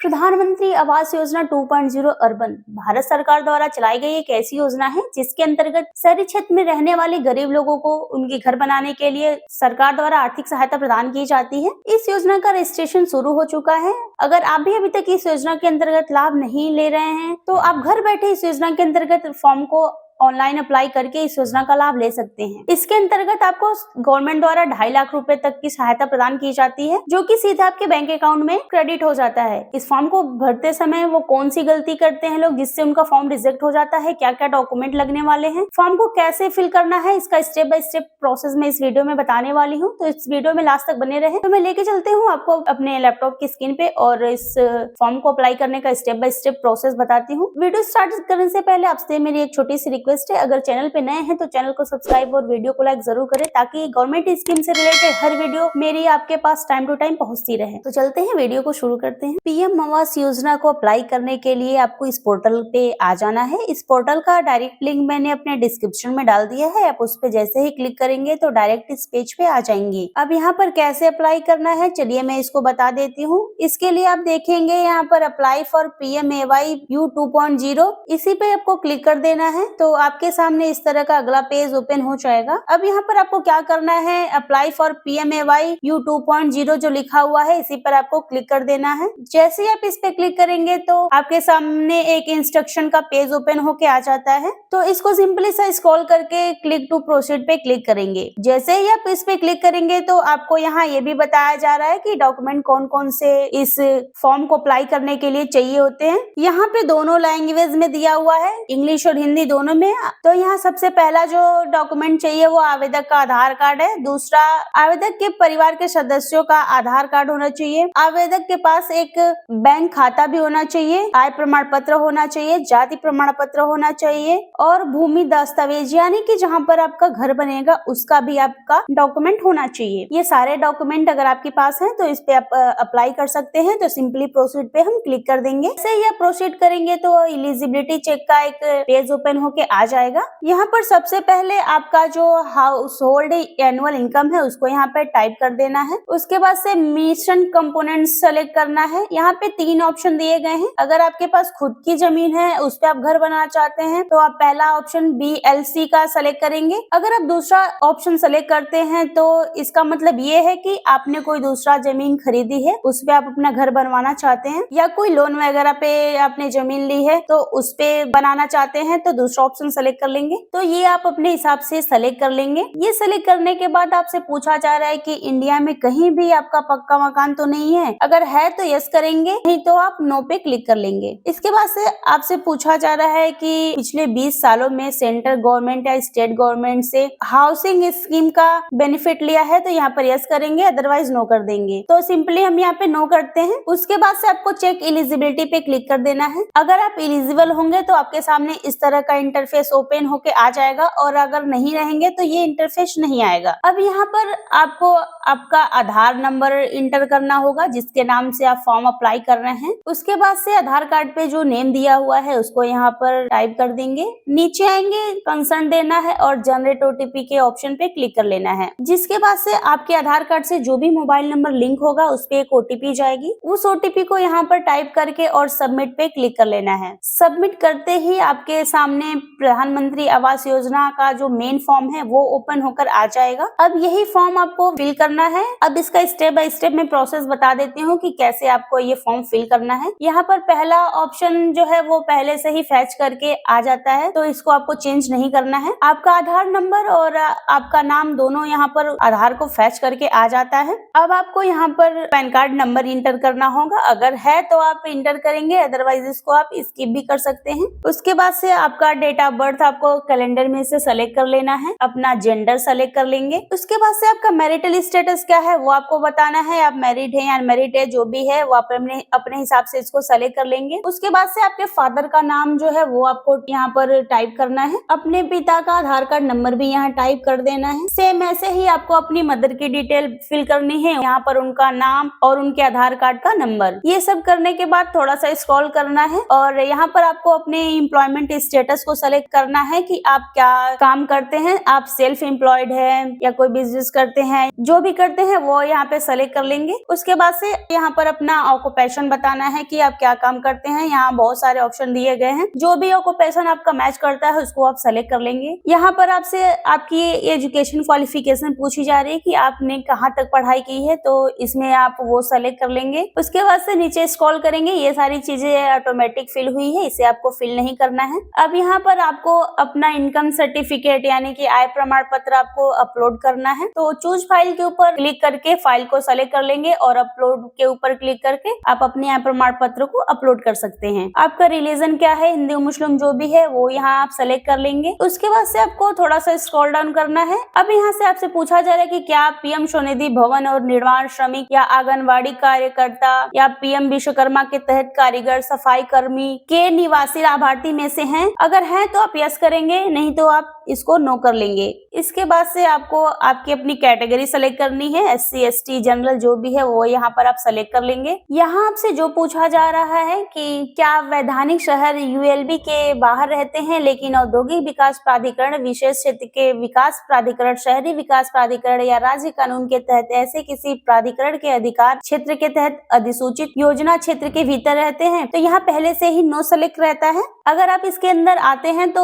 प्रधानमंत्री आवास योजना 2.0 अर्बन भारत सरकार द्वारा चलाई गई एक ऐसी योजना है जिसके अंतर्गत शहरी क्षेत्र में रहने वाले गरीब लोगों को उनके घर बनाने के लिए सरकार द्वारा आर्थिक सहायता प्रदान की जाती है। इस योजना का रजिस्ट्रेशन शुरू हो चुका है। अगर आप भी अभी तक इस योजना के अंतर्गत लाभ नहीं ले रहे हैं तो आप घर बैठे इस योजना के अंतर्गत फॉर्म को ऑनलाइन अप्लाई करके इस योजना का लाभ ले सकते हैं। इसके अंतर्गत आपको गवर्नमेंट द्वारा 2.5 लाख रुपए तक की सहायता प्रदान की जाती है, जो कि सीधा आपके बैंक अकाउंट में क्रेडिट हो जाता है। इस फॉर्म को भरते समय वो कौन सी गलती करते हैं लोग जिससे उनका फॉर्म रिजेक्ट हो जाता है, क्या क्या डॉक्यूमेंट लगने वाले हैं, फॉर्म को कैसे फिल करना है, इसका स्टेप बाय स्टेप प्रोसेस में इस वीडियो में बताने वाली हूँ। तो इस वीडियो में लास्ट तक बने रहे। तो मैं लेके चलती हूँ आपको अपने लैपटॉप की स्क्रीन पे और इस फॉर्म को अप्लाई करने का स्टेप बाय स्टेप प्रोसेस बताती हूँ। वीडियो स्टार्ट करने से पहले आपसे मेरी एक छोटी सी रिक्वेस्ट है, अगर चैनल पे नए हैं तो चैनल को सब्सक्राइब और वीडियो को लाइक जरूर करें ताकि गवर्नमेंट स्कीम से रिलेटेड हर वीडियो मेरी आपके पास टाइम टू टाइम पहुंचती रहे। तो चलते हैं वीडियो को शुरू करते हैं। पीएम आवास योजना को अप्लाई करने के लिए आपको इस पोर्टल पे आ जाना है। इस पोर्टल का डायरेक्ट लिंक मैंने अपने डिस्क्रिप्शन में डाल दिया है। आप उस पे जैसे ही क्लिक करेंगे तो डायरेक्ट इस पेज पे आ जाएंगे। अब यहाँ पर कैसे अप्लाई करना है चलिए मैं इसको बता देती हूँ। इसके लिए आप देखेंगे यहाँ पर अप्लाई फॉर PMAY U 2.0, इसी पे आपको क्लिक कर देना है। तो आपके सामने इस तरह का अगला पेज ओपन हो जाएगा। अब यहाँ पर आपको क्या करना है, अप्लाई फॉर PMAY U 2.0 जो लिखा हुआ है इसी पर आपको क्लिक कर देना है। जैसे ही आप इस पे क्लिक करेंगे तो आपके सामने एक इंस्ट्रक्शन का पेज ओपन होके आ जाता है। तो इसको सिंपली सा स्क्रॉल करके क्लिक टू प्रोसीड पे क्लिक करेंगे। जैसे ही आप इस पे क्लिक करेंगे तो आपको यहाँ ये भी बताया जा रहा है कि डॉक्यूमेंट कौन कौन से इस फॉर्म को अप्लाई करने के लिए चाहिए होते हैं। यहाँ पे दोनों लैंग्वेज में दिया हुआ है, इंग्लिश और हिंदी दोनों में। तो यहाँ सबसे पहला जो डॉक्यूमेंट चाहिए वो आवेदक का आधार कार्ड है। दूसरा, आवेदक के परिवार के सदस्यों का आधार कार्ड होना चाहिए। आवेदक के पास एक बैंक खाता भी होना चाहिए, आय प्रमाण पत्र होना चाहिए, जाति प्रमाण पत्र होना चाहिए और भूमि दस्तावेज यानी कि जहाँ पर आपका घर बनेगा उसका भी आपका डॉक्यूमेंट होना चाहिए। ये सारे डॉक्यूमेंट अगर आपके पास हैं तो इस पे आप अप्लाई कर सकते हैं। तो सिंपली प्रोसीड पे हम क्लिक कर देंगे। जैसे ही आप प्रोसीड करेंगे तो एलिजिबिलिटी चेक का एक पेज ओपन होके आ जाएगा। यहाँ पर सबसे पहले आपका जो हाउस होल्ड एनुअल इनकम है उसको यहाँ पे टाइप कर देना है। उसके बाद से मिशन कंपोनेंट सेलेक्ट करना है। यहाँ पे 3 ऑप्शन दिए गए हैं। अगर आपके पास खुद की जमीन है उस पे आप घर बनाना चाहते हैं तो आप पहला ऑप्शन BLC का सेलेक्ट करेंगे। अगर आप दूसरा ऑप्शन सेलेक्ट करते हैं तो इसका मतलब ये है कि आपने कोई दूसरा जमीन खरीदी है, उस पे आप अपना घर बनवाना चाहते हैं, या कोई लोन वगैरह पे आपने जमीन ली है तो उस पे बनाना चाहते हैं तो दूसरा ऑप्शन सेलेक्ट कर लेंगे। तो ये आप अपने हिसाब से सेलेक्ट कर लेंगे। ये सेलेक्ट करने के बाद आपसे पूछा जा रहा है कि इंडिया में कहीं भी आपका पक्का मकान तो नहीं है। अगर है तो यस करेंगे, नहीं तो आप नो पे क्लिक कर लेंगे। इसके बाद से आपसे पूछा जा रहा है कि पिछले 20 सालों में सेंट्रल गवर्नमेंट या स्टेट गवर्नमेंट से हाउसिंग स्कीम का बेनिफिट लिया है तो यहाँ पर यस करेंगे, अदरवाइज नो कर देंगे। तो सिंपली हम यहाँ पे नो करते हैं। उसके बाद से आपको चेक एलिजिबिलिटी पे क्लिक कर देना है। अगर आप एलिजिबल होंगे तो आपके सामने इस तरह का इंटरफेस ओपन होके आ जाएगा और अगर नहीं रहेंगे तो ये इंटरफेस नहीं आएगा। अब यहाँ पर आपको आपका आधार नंबर इंटर करना होगा जिसके नाम से आप फॉर्म अप्लाई कर रहे हैं। उसके बाद से आधार कार्ड पे जो नेम दिया हुआ है उसको यहाँ पर टाइप कर देंगे। नीचे आएंगे, कंसर्न देना है और जनरेट OTP के ऑप्शन पे क्लिक कर लेना है। जिसके बाद से आपके आधार कार्ड से जो भी मोबाइल नंबर लिंक होगा उस पे एक OTP जाएगी। उस OTP को यहाँ पर टाइप करके और सबमिट पे क्लिक कर लेना है। सबमिट करते ही आपके सामने प्रधानमंत्री आवास योजना का जो मेन फॉर्म है वो ओपन होकर आ जाएगा। अब यही फॉर्म आपको फिल करना है। अब इसका स्टेप बाय स्टेप मैं प्रोसेस बता देती हूँ कि कैसे आपको ये फॉर्म फिल करना है। यहाँ पर पहला ऑप्शन जो है वो पहले से ही फैच करके आ जाता है तो इसको आपको चेंज नहीं करना है। आपका आधार नंबर और आपका नाम दोनों यहाँ पर आधार को फैच करके आ जाता है। अब आपको यहाँ पर पैन कार्ड नंबर इंटर करना होगा। अगर है तो आप इंटर करेंगे, अदरवाइज इसको आप स्किप भी कर सकते हैं। उसके बाद से आपका डेट ऑफ बर्थ आपको कैलेंडर में से सेलेक्ट कर लेना है। अपना जेंडर सेलेक्ट कर लेंगे। उसके बाद से आपका मैरिटल स्टेटस क्या है वो आपको बताना है। आप मैरिड है या अनमैरिड है जो भी है वो आप अपने हिसाब से इसको सेलेक्ट कर लेंगे। उसके बाद से आपके फादर का नाम जो है वो आपको यहाँ पर टाइप करना है। अपने पिता का आधार कार्ड नंबर भी यहाँ टाइप कर देना है। सेम ऐसे ही आपको अपनी मदर की डिटेल फिल करनी है। यहाँ पर उनका नाम और उनके आधार कार्ड का नंबर। ये सब करने के बाद थोड़ा सा स्क्रॉल करना है और यहाँ पर आपको अपने एम्प्लॉयमेंट स्टेटस को सेलेक्ट करना है कि आप क्या काम करते हैं। आप सेल्फ एम्प्लॉयड है या कोई बिजनेस करते हैं, जो भी करते हैं वो यहाँ पे सेलेक्ट कर लेंगे। उसके बाद से यहाँ पर अपना ऑक्यूपेशन बताना है कि आप क्या काम करते हैं। यहाँ बहुत सारे ऑप्शन दिए गए हैं, जो भी ऑक्यूपेशन आपका मैच करता है उसको आप सेलेक्ट कर लेंगे। यहाँ पर आपसे आपकी एजुकेशन क्वालिफिकेशन पूछी जा रही है कि आपने कहाँ तक पढ़ाई की है, तो इसमें आप वो सेलेक्ट कर लेंगे। उसके बाद से नीचे स्क्रॉल करेंगे, ये सारी चीजें ऑटोमेटिक फिल हुई है, इसे आपको फिल नहीं करना है। अब यहाँ पर आपको अपना इनकम सर्टिफिकेट यानी कि आय प्रमाण पत्र आपको अपलोड करना है। तो चूज फाइल के ऊपर क्लिक करके फाइल को सेलेक्ट कर लेंगे और अपलोड के ऊपर क्लिक करके आप अपने आय प्रमाण पत्र को अपलोड कर सकते हैं। आपका रिलीजन क्या है, हिंदू मुस्लिम जो भी है वो यहाँ आप सेलेक्ट कर लेंगे। उसके बाद से आपको थोड़ा सा स्क्रॉल डाउन करना है। अब यहाँ से आपसे पूछा जा रहा है कि क्या आप पीएम स्वनिधि भवन और निर्माण श्रमिक या आंगनवाड़ी कार्यकर्ता या पीएम विश्वकर्मा के तहत कारीगर सफाई कर्मी के निवासी लाभार्थी में से हैं। अगर हैं तो आप यस करेंगे, नहीं तो आप इसको नो कर लेंगे। इसके बाद से आपको आपकी अपनी कैटेगरी सेलेक्ट करनी है, SC ST जनरल जो भी है वो यहाँ पर आप सेलेक्ट कर लेंगे। यहाँ आपसे जो पूछा जा रहा है कि क्या आप वैधानिक शहर ULB के बाहर रहते हैं लेकिन औद्योगिक विकास प्राधिकरण, विशेष क्षेत्र के विकास प्राधिकरण, शहरी विकास प्राधिकरण या राज्य कानून के तहत ऐसे किसी प्राधिकरण के अधिकार क्षेत्र के तहत अधिसूचित योजना क्षेत्र के भीतर रहते हैं, तो यहाँ पहले से ही नो सेलेक्ट रहता है। अगर आप इसके अंदर आते हैं तो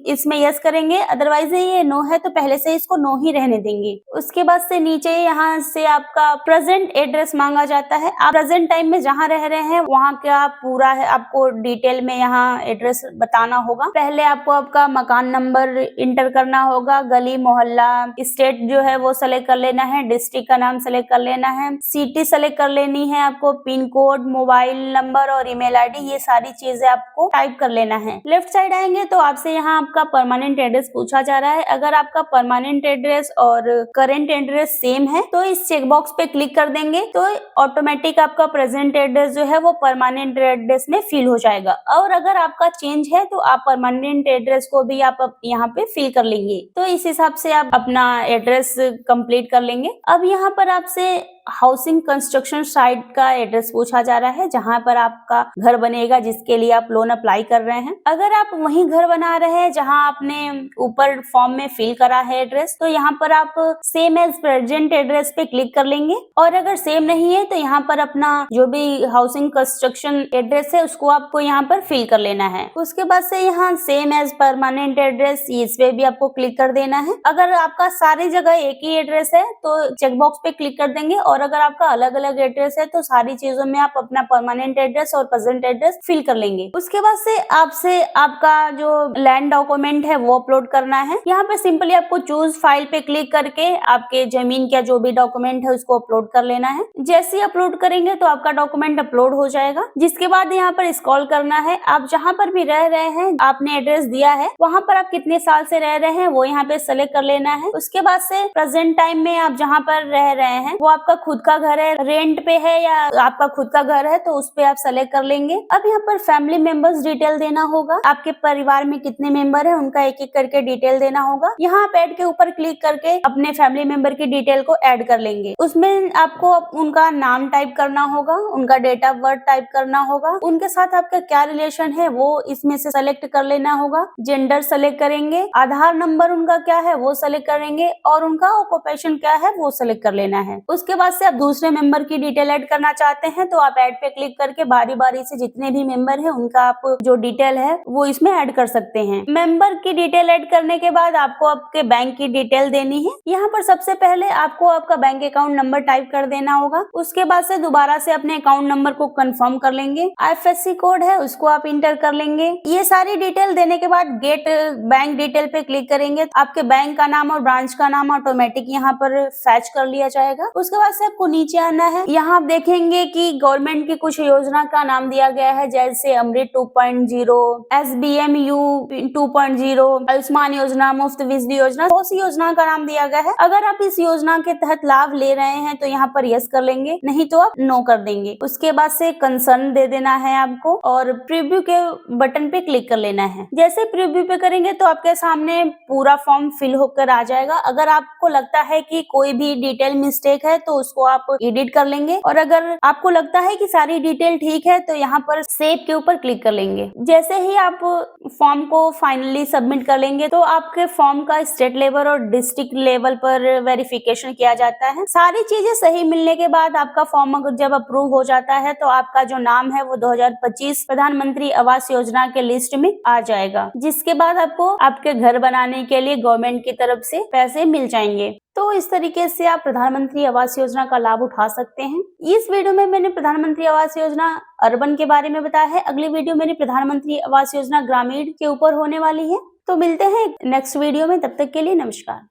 इसमें यस करेंगे, अदरवाइज ये नो है तो पहले से इसको नो ही रहने देंगे। उसके बाद से नीचे यहाँ से आपका प्रेजेंट एड्रेस मांगा जाता है। आप प्रेजेंट टाइम में जहाँ रह रहे हैं वहाँ क्या पूरा है, आपको डिटेल में यहाँ एड्रेस बताना होगा। पहले आपको आपका मकान नंबर इंटर करना होगा, गली मोहल्ला, स्टेट जो है वो सेलेक्ट कर लेना है, डिस्ट्रिक्ट का नाम सेलेक्ट कर लेना है, सिटी सेलेक्ट कर लेनी है आपको, पिन कोड, मोबाइल नंबर और ईमेल ID, ये सारी चीजें आपको टाइप कर लेना है। लेफ्ट साइड आएंगे तो आपसे यहाँ आपका परमानेंट एड्रेस पूछा जा रहा है। अगर आपका परमानेंट एड्रेस और करेंट एड्रेस सेम है तो इस चेक बॉक्स पे क्लिक कर देंगे तो ऑटोमेटिक आपका प्रेजेंट एड्रेस जो है वो परमानेंट एड्रेस में फिल हो जाएगा। और अगर आपका चेंज है तो आप परमानेंट एड्रेस को भी आप यहाँ पे फिल कर लेंगे। तो इस हिसाब से आप अपना एड्रेस कंप्लीट कर लेंगे। अब यहाँ पर आपसे हाउसिंग कंस्ट्रक्शन साइट का एड्रेस पूछा जा रहा है, जहां पर आपका घर बनेगा जिसके लिए आप लोन अप्लाई कर रहे हैं। अगर आप वहीं घर बना रहे हैं जहां आपने ऊपर फॉर्म में फिल करा है एड्रेस, तो यहाँ पर आप सेम एज प्रेजेंट एड्रेस पे क्लिक कर लेंगे। और अगर सेम नहीं है तो यहाँ पर अपना जो भी हाउसिंग कंस्ट्रक्शन एड्रेस है उसको आपको यहाँ पर फिल कर लेना है। उसके बाद से यहाँ सेम एज परमानेंट एड्रेस, इस पे भी आपको क्लिक कर देना है। अगर आपका सारी जगह एक ही एड्रेस है तो चेकबॉक्स पे क्लिक कर देंगे, और अगर आपका अलग अलग एड्रेस है तो सारी चीजों में आप अपना परमानेंट एड्रेस और प्रेजेंट एड्रेस फिल कर लेंगे। उसके बाद से आपसे आपका जो लैंड डॉक्यूमेंट है वो अपलोड करना है। यहाँ पे सिंपली आपको चूज फाइल पे क्लिक करके आपके जमीन का जो भी डॉक्यूमेंट है उसको अपलोड कर लेना है। जैसे ही अपलोड करेंगे तो आपका डॉक्यूमेंट अपलोड हो जाएगा। जिसके बाद यहाँ पर स्क्रॉल करना है, आप जहाँ पर भी रह रहे हैं, आपने एड्रेस दिया है वहाँ पर आप कितने साल से रह रहे हैं वो यहाँ पे सेलेक्ट कर लेना है। उसके बाद से प्रेजेंट टाइम में आप जहाँ पर रह रहे हैं वो आपका खुद का घर है, रेंट पे है या आपका खुद का घर है, तो उस पे आप सेलेक्ट कर लेंगे। अब यहाँ पर फैमिली मेंबर्स डिटेल देना होगा, आपके परिवार में कितने मेंबर है उनका एक एक करके डिटेल देना होगा। यहाँ आप ऐड के ऊपर क्लिक करके अपने फैमिली मेंबर की डिटेल को ऐड कर लेंगे। उसमें आपको उनका नाम टाइप करना होगा, उनका डेट ऑफ बर्थ टाइप करना होगा, उनके साथ आपका क्या रिलेशन है वो इसमें से सेलेक्ट कर लेना होगा, जेंडर सेलेक्ट करेंगे, आधार नंबर उनका क्या है वो सेलेक्ट करेंगे और उनका ऑक्यूपेशन क्या है वो सेलेक्ट कर लेना है। उसके बाद से आप दूसरे मेंबर की डिटेल ऐड करना चाहते हैं तो आप ऐड पे क्लिक करके बारी बारी से जितने भी मेंबर है उनका आप जो डिटेल है वो इसमें ऐड कर सकते हैं। मेंबर की डिटेल ऐड करने के बाद आपको आपके बैंक की डिटेल देनी है। यहाँ पर सबसे पहले आपको आपका बैंक अकाउंट नंबर टाइप कर देना होगा। उसके बाद से दोबारा से अपने अकाउंट नंबर को कंफर्म कर लेंगे। IFSC कोड है उसको आप इंटर कर लेंगे। ये सारी डिटेल देने के बाद गेट बैंक डिटेल पे क्लिक करेंगे, आपके बैंक का नाम और ब्रांच का नाम ऑटोमेटिक यहाँ पर फैच कर लिया जाएगा। उसके बाद से आपको नीचे आना है। यहाँ आप देखेंगे कि गवर्नमेंट की कुछ योजना का नाम दिया गया है, जैसे अमृत 2.0, SBMU 2.0, आयुष्मान योजना, मुफ्त बिजली योजना, बहुत सी योजना का नाम दिया गया है। अगर आप इस योजना के तहत लाभ ले रहे हैं तो यहाँ पर यस कर लेंगे, नहीं तो आप नो कर देंगे। उसके बाद से कंसर्न दे देना है आपको और प्रीव्यू के बटन पे क्लिक कर लेना है। जैसे प्रीव्यू पे करेंगे तो आपके सामने पूरा फॉर्म फिल होकर आ जाएगा। अगर आपको लगता है कि कोई भी डिटेल मिस्टेक है तो उसको आप एडिट कर लेंगे, और अगर आपको लगता है कि सारी डिटेल ठीक है तो यहाँ पर सेव के ऊपर क्लिक कर लेंगे। जैसे ही आप फॉर्म को फाइनली सबमिट कर लेंगे करेंगे तो आपके फॉर्म का स्टेट लेवल और डिस्ट्रिक्ट लेवल पर वेरिफिकेशन किया जाता है। सारी चीजें सही मिलने के बाद आपका फॉर्म अगर जब अप्रूव हो जाता है तो आपका जो नाम है वो 2025 प्रधानमंत्री आवास योजना के लिस्ट में आ जाएगा, जिसके बाद आपको आपके घर बनाने के लिए गवर्नमेंट की तरफ से पैसे मिल जाएंगे। तो इस तरीके से आप प्रधानमंत्री आवास योजना का लाभ उठा सकते हैं। इस वीडियो में मैंने प्रधानमंत्री आवास योजना अर्बन के बारे में बताया है। अगली वीडियो मेरी प्रधानमंत्री आवास योजना ग्रामीण के ऊपर होने वाली है। तो मिलते हैं नेक्स्ट वीडियो में, तब तक के लिए नमस्कार।